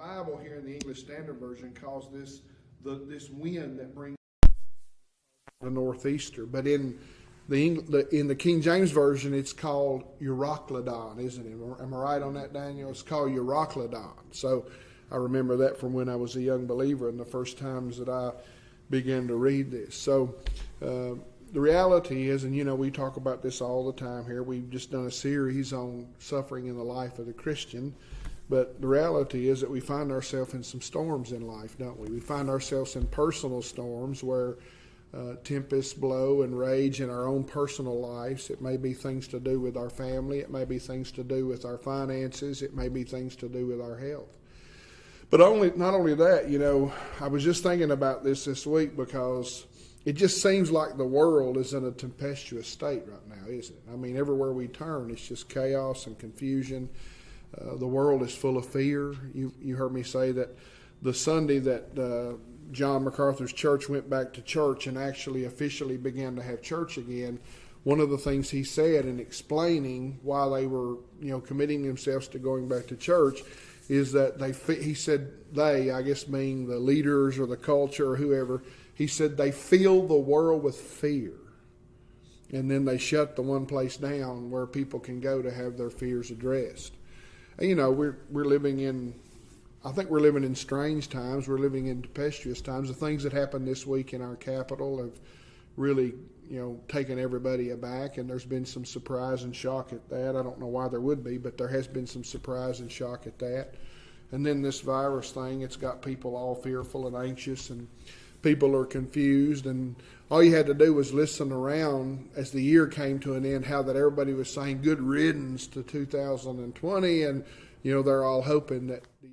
Bible here in the English Standard Version calls this this wind that brings the northeaster, but in the King James Version it's called Euroclydon, isn't it? Am I right on that, Daniel? It's called Euroclydon. So I remember that from when I was a young believer and the first times that I began to read this. So the reality is, and we talk about this all the time here, we've just done a series on suffering in the life of the Christian. But the reality is that we find ourselves in some storms in life, don't we? We find ourselves in personal storms where tempests blow and rage in our own personal lives. It may be things to do with our family. It may be things to do with our finances. It may be things to do with our health. But not only that, I was just thinking about this week because it just seems like the world is in a tempestuous state right now, isn't it? I mean, everywhere we turn, it's just chaos and confusion. The world is full of fear. You heard me say that the Sunday that John MacArthur's church went back to church and actually officially began to have church again, one of the things he said in explaining why they were, committing themselves to going back to church is that he said they, I guess being the leaders or the culture or whoever, he said they fill the world with fear. And then they shut the one place down where people can go to have their fears addressed. We're living in, I think we're living in strange times. We're living in tempestuous times. The things that happened this week in our capital have really, taken everybody aback, and there's been some surprise and shock at that. I don't know why there would be, but there has been some surprise and shock at that. And then this virus thing, it's got people all fearful and anxious, and people are confused, and all you had to do was listen around as the year came to an end, how that everybody was saying good riddance to 2020, and they're all hoping that the